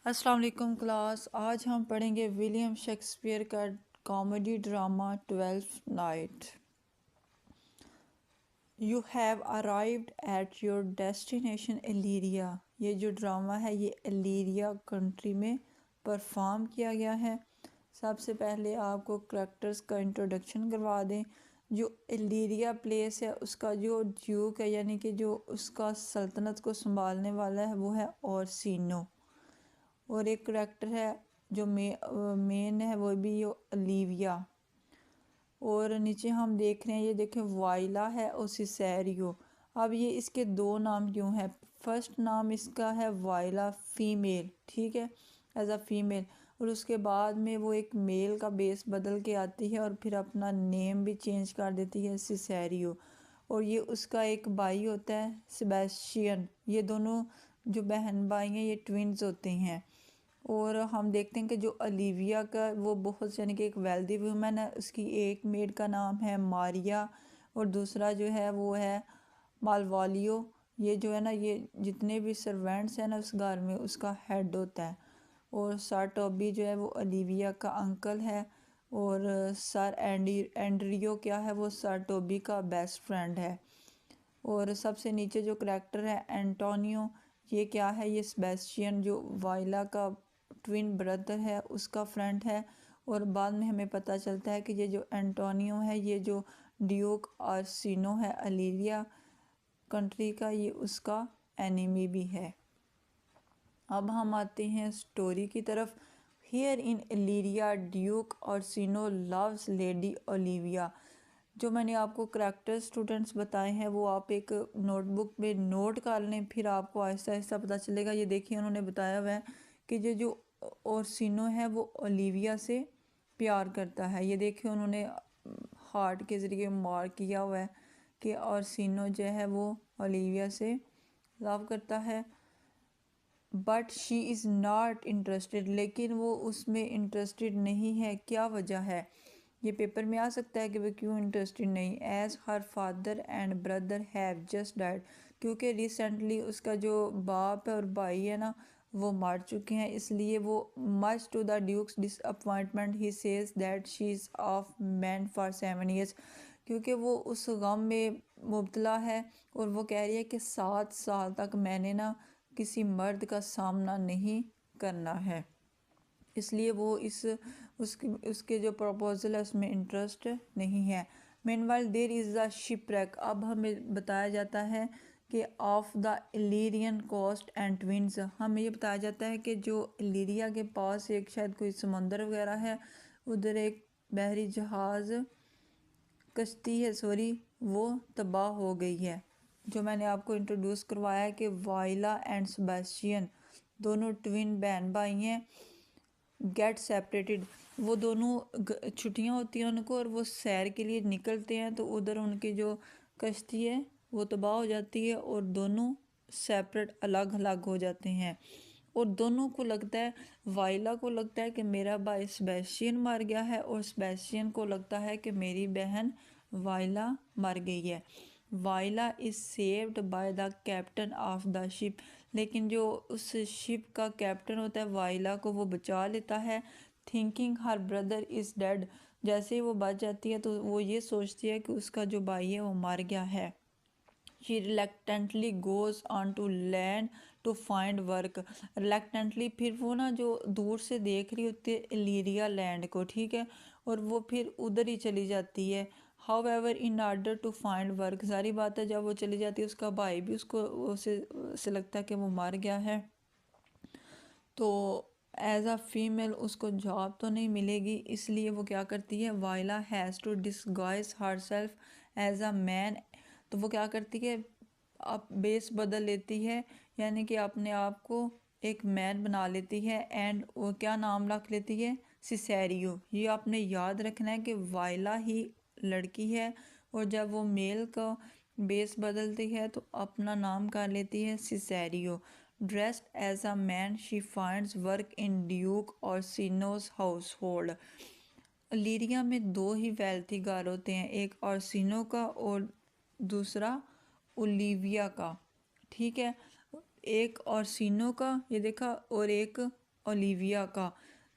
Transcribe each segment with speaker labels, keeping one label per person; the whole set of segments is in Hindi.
Speaker 1: अस्सलाम वालेकुम क्लास। आज हम पढ़ेंगे विलियम शेक्सपियर का comedy drama twelfth night. You have arrived at your destination Illyria. ये जो ड्रामा है ये इलीरिया कंट्री में परफॉर्म किया गया है। सबसे पहले आपको करैक्टर्स का इंट्रोडक्शन करवा दें। जो इलीरिया प्लेस है उसका जो ड्यूक है यानी कि जो उसका सल्तनत को संभालने वाला है वो है ओरसीनो। और एक करैक्टर है जो मेन है वो भी ये ओलिविया। और नीचे हम देख रहे हैं, ये देखें वाइला है और सिसेरियो। अब ये इसके दो नाम क्यों हैं? फर्स्ट नाम इसका है वाइला फीमेल, ठीक है, एज अ फीमेल। और उसके बाद में वो एक मेल का बेस बदल के आती है और फिर अपना नेम भी चेंज कर देती है सिसेरियो। और ये उसका एक भाई होता है सेबेस्टियन। ये दोनों जो बहन भाई हैं ये ट्विन्स होते हैं। और हम देखते हैं कि जो ओलिविया का वो बहुत यानी कि एक वेल्दी वूमेन है। उसकी एक मेड का नाम है मारिया और दूसरा जो है वो है मालवालियो। ये जो है ना, ये जितने भी सर्वेंट्स हैं ना उस घर में उसका हेड होता है। और सर टॉबी जो है वो ओलिविया का अंकल है। और सर एंड्रियो क्या है, वो सर टॉबी का बेस्ट फ्रेंड है। और सबसे नीचे जो करैक्टर है एंटोनियो, ये क्या है, ये सेबेस्टियन जो वाइला का ट्विन ब्रदर है उसका फ्रेंड है। और बाद में हमें पता चलता है कि ये जो एंटोनियो है ये जो ड्यूक आर्सिनो है अलीरिया कंट्री का, ये उसका एनिमी भी है। अब हम आते हैं स्टोरी की तरफ। Here in Illyria duke Orsino loves lady Olivia. जो मैंने आपको करैक्टर स्टूडेंट्स बताए हैं वो आप एक नोटबुक में नोट कर लें, फिर आपको आहिस्ता आहिस्ता पता चलेगा। ये देखिए उन्होंने बताया हुआ है कि ये जो ओर्सिनो है वो ओलिविया से प्यार करता है। ये देखिए उन्होंने हार्ट के ज़रिए मार्क किया हुआ है कि ओर्सिनो जो है वो ओलिविया से लव करता है। But she is not interested, लेकिन वो उसमें इंटरेस्टेड नहीं है। क्या वजह है? ये पेपर में आ सकता है कि वो क्यों इंटरेस्टेड नहीं। As her father and brother have just died, क्योंकि रिसेंटली उसका जो बाप है और भाई है ना वो मर चुके हैं। इसलिए वो much to the duke's disappointment he says that she is off man for 7 years, क्योंकि वो उस गम में मुब्तला है। और वो कह रही है कि 7 साल तक मैंने ना किसी मर्द का सामना नहीं करना है, इसलिए वो इस उसके जो प्रपोज़ल है उसमें इंटरेस्ट नहीं है। Meanwhile there is the shipwreck. अब हमें बताया जाता है कि off the Illyrian coast and twins. हमें ये बताया जाता है कि जो इलीरिया के पास एक शायद कोई समंदर वगैरह है, उधर एक बहरी जहाज़ कश्ती है सॉरी, वो तबाह हो गई है। जो मैंने आपको इंट्रोड्यूस करवाया है कि वाइला एंड सेबेस्टियन दोनों ट्विन बहन भाई हैं। गेट सेपरेटेड, वो दोनों छुट्टियां होती हैं उनको और वो सैर के लिए निकलते हैं, तो उधर उनकी जो कश्ती है वो तबाह हो जाती है और दोनों सेपरेट अलग अलग हो जाते हैं। और दोनों को लगता है, वाइला को लगता है कि मेरा भाई सेबेस्टियन मर गया है और सेबेस्टियन को लगता है कि मेरी बहन वाइला मर गई है। Viola is saved by the captain of the ship, लेकिन जो उस शिप का कैप्टन होता है वाइला को वो बचा लेता है। Thinking her brother is dead, जैसे ही वो बच जाती है तो वो ये सोचती है कि उसका जो भाई है वो मर गया है। She reluctantly goes on to land to find work. Reluctantly फिर वो ना जो दूर से देख रही होती है इलीरिया लैंड को, ठीक है, और वो फिर उधर ही चली जाती है। However in order to find work, सारी बात है जब वो चली जाती है उसका भाई भी उसको उसे लगता है कि वो मर गया है, तो एज अ फीमेल उसको जॉब तो नहीं मिलेगी। इसलिए वो क्या करती है, Viola has to disguise herself as a man. तो वो क्या करती है, अब बेस बदल लेती है, यानी कि अपने आप को एक मैन बना लेती है। एंड वो क्या नाम रख लेती है, सिसेरियो। ये आपने याद रखना है कि वाइला ही लड़की है और जब वो मेल का बेस बदलती है तो अपना नाम कर लेती है Cesario. Dressed as a man she finds work in duke Orsino's house hold. लीरिया में दो ही वेल्थी घर होते हैं, एक ऑर्सिनो का और दूसरा ओलिविया का, ठीक है। एक ऑर्सिनो का ये देखा और एक ओलिविया का।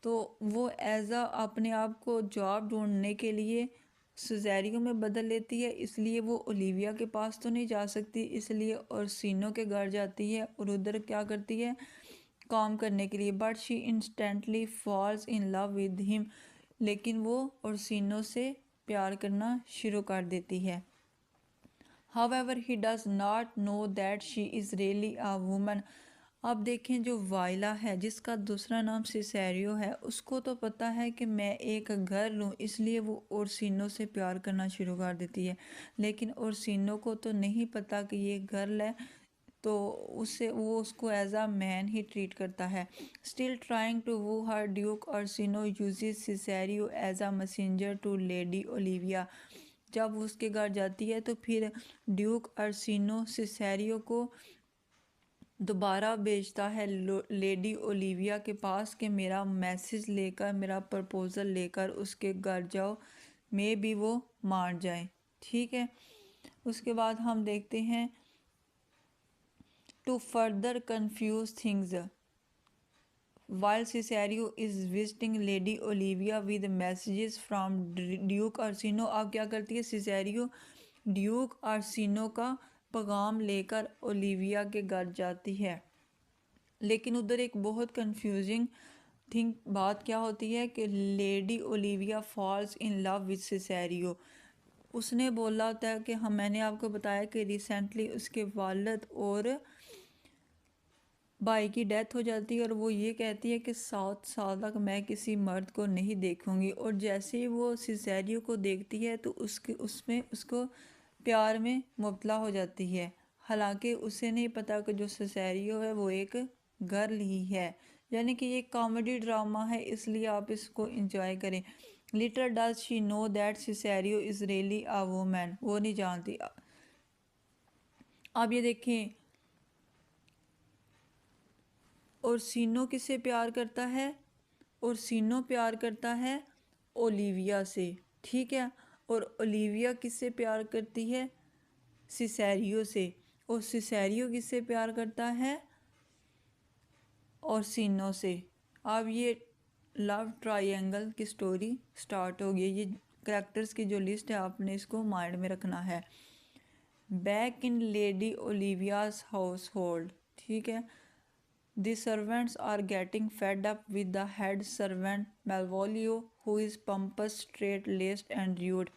Speaker 1: तो वो एज अ अपने आप को जॉब ढूंढने के लिए सिजेरियो में बदल लेती है, इसलिए वो ओलिविया के पास तो नहीं जा सकती, इसलिए ओरसिनो के घर जाती है और उधर क्या करती है, काम करने के लिए। But she instantly falls in love with him, लेकिन वो ओरसिनो से प्यार करना शुरू कर देती है। However, he does not know that she is really a woman. अब देखें जो वाइला है जिसका दूसरा नाम सिसेरियो है, उसको तो पता है कि मैं एक गर्ल हूँ, इसलिए वो ओरसिनो से प्यार करना शुरू कर देती है। लेकिन ओरसिनो को तो नहीं पता कि ये गर्ल है, तो वो उसको एज अ मैन ही ट्रीट करता है। Still trying to woo her, duke Orsino uses Cesario as a messenger to lady Olivia. जब वो उसके घर जाती है तो फिर ड्यूक अर्सिनो सिसेरियो को दोबारा भेजता है लेडी ओलिविया के पास कि मेरा मैसेज लेकर, मेरा प्रपोज़ल लेकर उसके घर जाओ, मे भी वो मान जाए। ठीक है, उसके बाद हम देखते हैं to further confuse things while Cesario is visiting Lady Olivia with messages from Duke Orsino। अब क्या करती है सिसेरियो, ड्यूक आर्सिनो का पैगाम लेकर ओलिविया के घर जाती है। लेकिन उधर एक बहुत कंफ्यूजिंग थिंग बात क्या होती है कि lady Olivia falls in love with Cesario. उसने बोला होता है कि मैंने आपको बताया कि रिसेंटली उसके वालिद और भाई की डेथ हो जाती है और वो ये कहती है कि 7 साल तक मैं किसी मर्द को नहीं देखूंगी। और जैसे ही वो सिसेरियो को देखती है तो उसमें उसको प्यार में मुबतला हो जाती है। हालांकि उसे नहीं पता कि जो सिसेरियो है वो एक गर्ल ही है। यानी कि ये कॉमेडी ड्रामा है, इसलिए आप इसको इंजॉय करें। Little does she know that Cesario is really a woman, वो नहीं जानती। आप ये देखें, ओरसिनो किससे प्यार करता है, ओरसिनो प्यार करता है ओलिविया से। ठीक है, और ओलिविया किससे प्यार करती है, सिसेरियो से। और सिसेरियो किससे प्यार करता है, ओरसिनो से। अब ये लव ट्रायंगल की स्टोरी स्टार्ट हो गई। ये कैरेक्टर्स की जो लिस्ट है आपने इसको माइंड में रखना है। Back in lady Olivia's household, ठीक है, The servants are getting fed up with the head servant Malvolio, who is pompous, straight-laced and rude।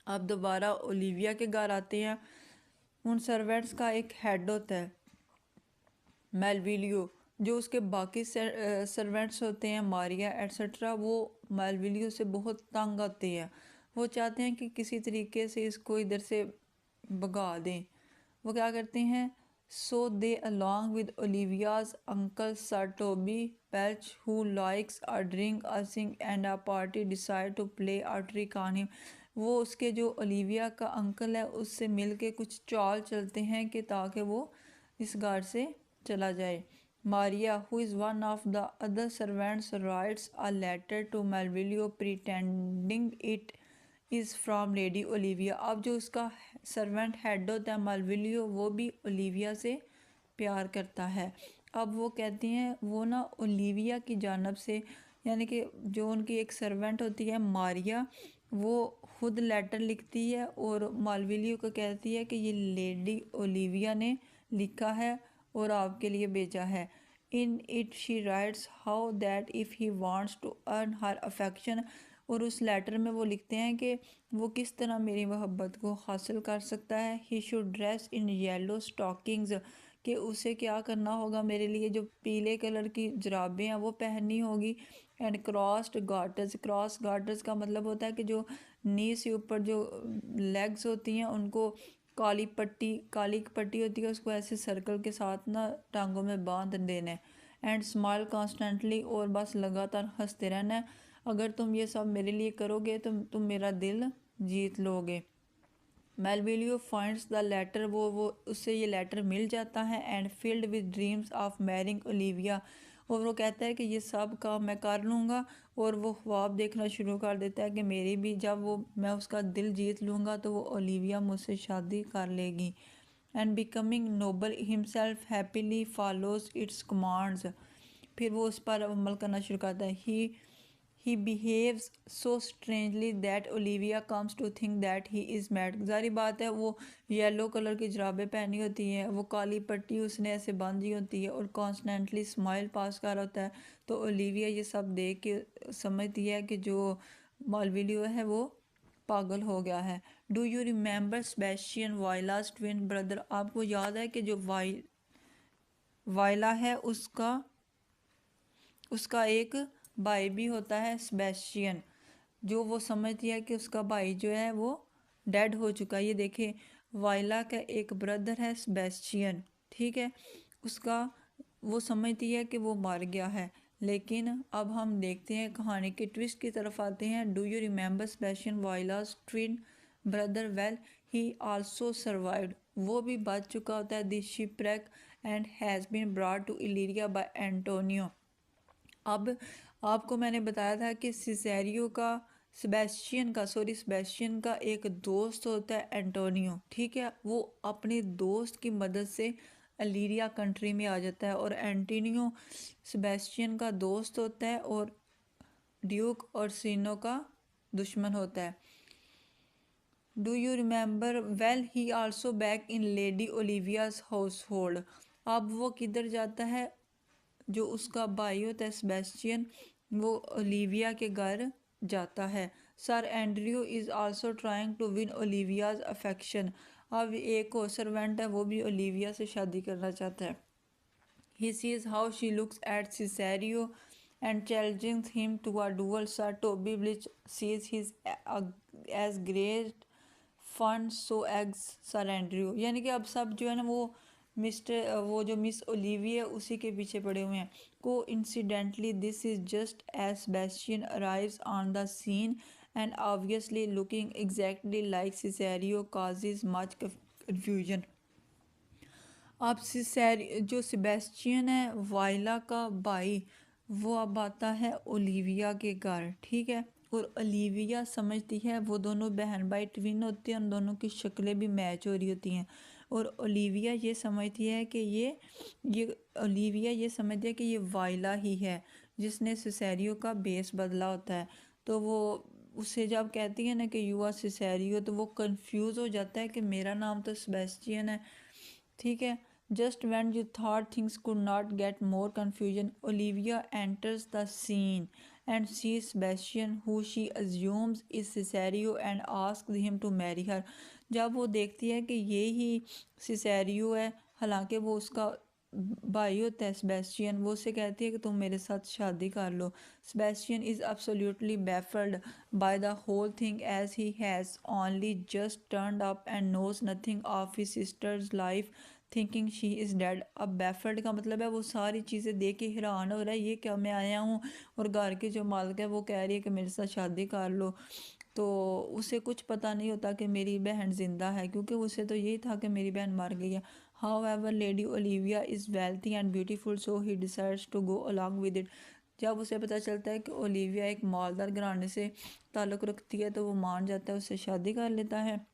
Speaker 1: अब दोबारा ओलिविया के घर आते हैं। उन सर्वेंट्स का एक हेड होता है मेलविलियो, जो उसके बाकी सर्वेंट्स होते हैं मारिया एट्सेट्रा, वो मेलविलियो से बहुत तंग आते हैं। वो चाहते हैं कि किसी तरीके से इसको इधर से भगा दें। वो क्या करते हैं, so they along with Olivia's uncle Sir Toby Pelch, who likes a drink, a sing and a party, decide to play a trick on him। वो उसके जो ओलिविया का अंकल है उससे मिलके कुछ चाल चलते हैं कि ताकि वो इस घर से चला जाए। Maria, who is one of the other servants, writes a letter to Malvolio pretending it is from lady Olivia. अब जो उसका सर्वेंट हेड होता है मालविलियो, वो भी ओलिविया से प्यार करता है। अब वो कहती हैं, वो ना ओलिविया की जानब से, यानी कि जो उनकी एक सर्वेंट होती है मारिया, वो खुद लेटर लिखती है और मालविलियो को कहती है कि ये लेडी ओलिविया ने लिखा है और आपके लिए भेजा है। In it she writes how that if he wants to earn her affection. और उस लेटर में वो लिखते हैं कि वो किस तरह मेरी मोहब्बत को हासिल कर सकता है। He should dress in yellow stockings, कि उसे क्या करना होगा, मेरे लिए जो पीले कलर की जुराबें हैं वो पहननी होगी। एंड क्रॉस्ड गार्टर्स, क्रॉस गार्टर्स का मतलब होता है कि जो नी से ऊपर जो लेग्स होती हैं उनको काली पट्टी होती है, उसको ऐसे सर्कल के साथ ना टांगों में बांध देना है। एंड स्माइल कॉन्स्टेंटली, और बस लगातार हंसते रहना है। अगर तुम ये सब मेरे लिए करोगे तो तुम मेरा दिल जीत लोगे। मेलविलियो फाइंड्स द लेटर, वो उससे ये लेटर मिल जाता है। And field with dreams of marrying Olivia, और वो कहता है कि ये सब काम मैं कर लूँगा। और वो ख्वाब देखना शुरू कर देता है कि मेरी भी, जब मैं उसका दिल जीत लूँगा तो वो ओलिविया मुझसे शादी कर लेगी। And becoming noble himself happily follows its commands, फिर वो उस पर अमल करना शुरू करता है। He behaves so strangely that Olivia comes to think that he is mad. जारी बात है, वो येलो कलर की जुराबें पहनी होती हैं, वो काली पट्टी उसने ऐसे बांधी होती है और कॉन्स्टेंटली स्माइल पास कर होता है। तो ओलिविया ये सब देख के समझती है कि जो मालविलियो है वो पागल हो गया है। Do you remember Sebastian Viola's twin brother? आपको याद है कि जो वाइला है उसका एक भाई भी होता है सेबेस्टियन, जो वो समझती है कि उसका भाई जो है वो डेड हो चुका है। ये देखे, वाइला का एक ब्रदर है सेबेस्टियन, ठीक है, उसका वो समझती है कि वो मर गया है। लेकिन अब हम देखते हैं कहानी के ट्विस्ट की तरफ आते हैं। Do you remember Sebastian Viola's twin brother? Well, he also survived. वो भी बच चुका होता है this shipwreck and has been brought to Illyria by Antonio. अब आपको मैंने बताया था कि सेबेस्टियन का एक दोस्त होता है एंटोनियो, ठीक है, वो अपने दोस्त की मदद से अलीरिया कंट्री में आ जाता है और एंटोनियो सेबेस्टियन का दोस्त होता है और ड्यूक और सीनो का दुश्मन होता है। Do you remember? Well, he also back in lady Olivia's household. अब वो किधर जाता है? जो उसका भाई होता है सेबेस्टियन, वो ओलिविया के घर जाता है। Sir Andrew is also trying to win Olivia's affection. अब एक और सर्वेंट है, वो भी ओलिविया से शादी करना चाहता है। He sees how she looks at Cesario and challenges him to a duel. Sir Toby Bleach sees his as great fun so as Sir Andrew। यानी कि अब सब जो है ना वो जो मिस ओलिविया है उसी के पीछे पड़े हुए हैं। को incidentally this is just as Sebastian arrives on the scene and obviously looking exactly like Cesario causes much confusion। अब जो सेबेस्टियन है वाइला का भाई, वो अब आता है ओलिविया के घर, ठीक है, और ओलिविया समझती है, वो दोनों बहन भाई ट्विन होते हैं, उन दोनों की शक्लें भी मैच हो रही होती हैं। और ओलिविया ये समझती है कि ये ओलिविया ये समझती है कि ये वाइला ही है जिसने सिसेरियो का बेस बदला होता है। तो वो उससे जब कहती है ना कि यू आर सिसेरियो, तो वो कंफ्यूज हो जाता है कि मेरा नाम तो सेबेस्टियन है, ठीक है। Just when you thought things could not get more confusion, Olivia enters the scene and see Sebastian who she assumes is Cesario and asks him to marry her. जब वो देखती है कि ये ही सिसेरियो है, हालांकि वो उसका भाई होता है सेबेस्टियन, वो उससे कहती है कि तुम मेरे साथ शादी कर लो। Sebastian is absolutely baffled by the whole thing as he has only just turned up and knows nothing of his sister's life thinking she is dead। अब baffled का मतलब है वो सारी चीज़ें देख के हैरान हो रहा है, ये क्या, मैं आया हूँ और घर की जो मालिक है वो कह रही है कि मेरे साथ शादी कर लो। तो उसे कुछ पता नहीं होता कि मेरी बहन जिंदा है, क्योंकि उसे तो यही था कि मेरी बहन मर गई है। However, Lady Olivia is wealthy and beautiful, so he decides to go along with it। जब उसे पता चलता है कि ओलिविया एक मालदार घराने से ताल्लुक़ रखती है तो वो मान जाता है, उससे शादी कर लेता है।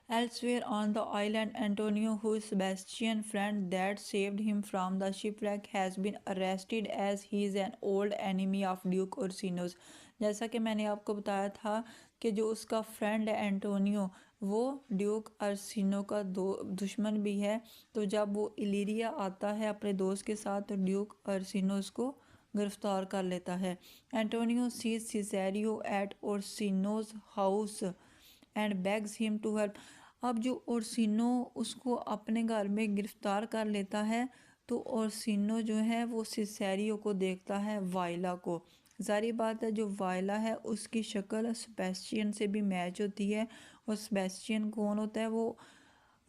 Speaker 1: Elsewhere on the island, Antonio, whose Sebastian friend that saved him from the shipwreck, has been arrested as he is an old enemy of Duke Orsino's। जैसा कि मैंने आपको बताया था कि जो उसका फ्रेंड है एंटोनियो, वो ड्यूक अर्सिनो का दुश्मन भी है। तो जब वो इलीरिया आता है अपने दोस्त के साथ, तो ड्यूक अर्सिनो उसको गिरफ्तार कर लेता है। Antonio sees Cesario at Orsino's house and begs him to help. अब जो ओर्सिनो उसको अपने घर में गिरफ्तार कर लेता है, तो ओर्सिनो जो है वो सिसेरियो को देखता है, वाइला को। जारी बात है, जो वाइला है उसकी शक्ल सेबेस्टियन से भी मैच होती है, और सेबेस्टियन कौन होता है? वो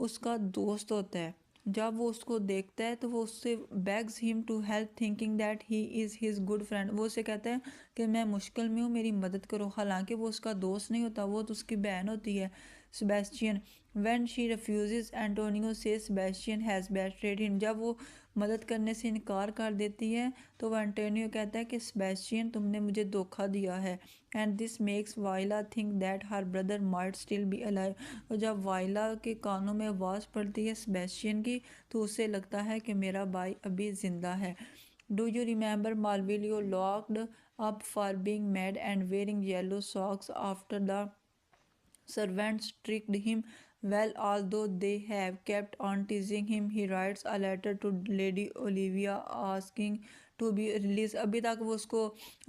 Speaker 1: उसका दोस्त होता है। जब वो उसको देखता है तो वो उससे begs him to help thinking that he is his good friend. वो उसे कहता है कि मैं मुश्किल में हूँ, मेरी मदद करो। हालांकि वो उसका दोस्त नहीं होता, वो तो उसकी बहन होती है Sebastian. When she refuses Antonio से सेबेस्टियन हैज़ बेट्रेड हिम। जब वो मदद करने से इनकार कर देती है तो वह एंटोनियो कहता है कि सेबेस्टियन तुमने मुझे धोखा दिया है। And this makes Viola think that her brother might still be alive. और जब वाइला के कानों में आवाज़ पड़ती है सेबेस्टियन की, तो उसे लगता है कि मेरा भाई अभी ज़िंदा है। Do you remember Malvolio locked up for being mad and wearing yellow socks after the servants tricked him well, although they have kept on teasing him. He writes a letter to Lady Olivia asking to be released. अभी तक वो उसको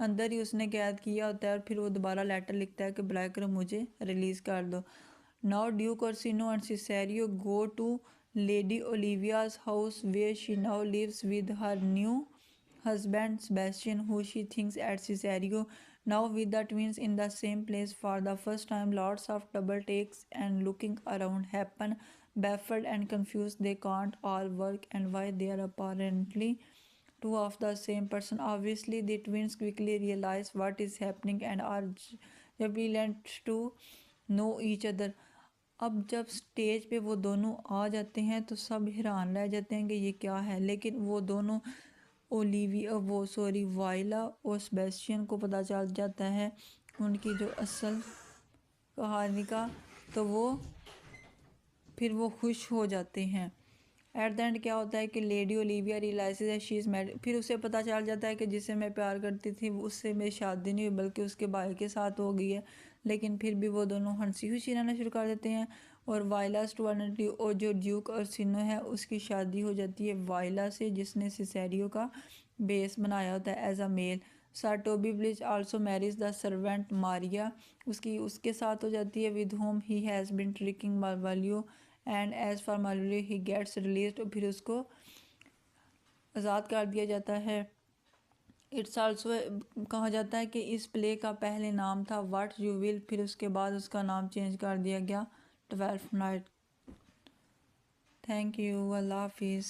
Speaker 1: अंदर ही उसने कैद किया होता है और फिर वो दोबारा लेटर लिखता है कि बुलाकर मुझे रिलीज़ कर दो. Now Duke Orsino and Cesario go to Lady Olivia's house where she now lives with her new husband Sebastian, who she thinks at Cesario. Now with the twins in the same place for the first time, lots of double takes and looking around happen. Baffled and confused, they can't all work and why they are apparently two of the same person. Obviously, the twins quickly realize what is happening and are jubilant to know each other. अब जब स्टेज पे वो दोनों आ जाते हैं तो सब हैरान रह जाते हैं कि ये क्या है, लेकिन वो दोनों वाइला और सेबेस्टियन को पता चल जाता है उनकी जो असल कहानी का, तो फिर वो खुश हो जाते हैं. एट द एंड क्या होता है कि लेडी ओलिविया रियलाइजेज है शी इज़ मैरिड. फिर उसे पता चल जाता है कि जिससे मैं प्यार करती थी उससे मेरी शादी नहीं हुई बल्कि उसके भाई के साथ हो गई है. लेकिन फिर भी वो दोनों हंसी खुशी रहना शुरू कर देते हैं और वाइला स्टुअर्टली और जो ड्यूक ओर्सिनो है उसकी शादी हो जाती है वाइला से, जिसने सिसेरियो का बेस बनाया होता है as a male. Sir Toby Belch also marries the servant Maria. उसके साथ हो जाती है with whom he has been tricking Malvolio and as for Malvolio he gets release. फिर उसको आज़ाद कर दिया जाता है. इट्स आल्सो कहा जाता है कि इस प्ले का पहले नाम था व्हाट यू विल, फिर उसके बाद उसका नाम चेंज कर दिया गया 12th नाइट. Thank you. अल्लाह हाफिज़.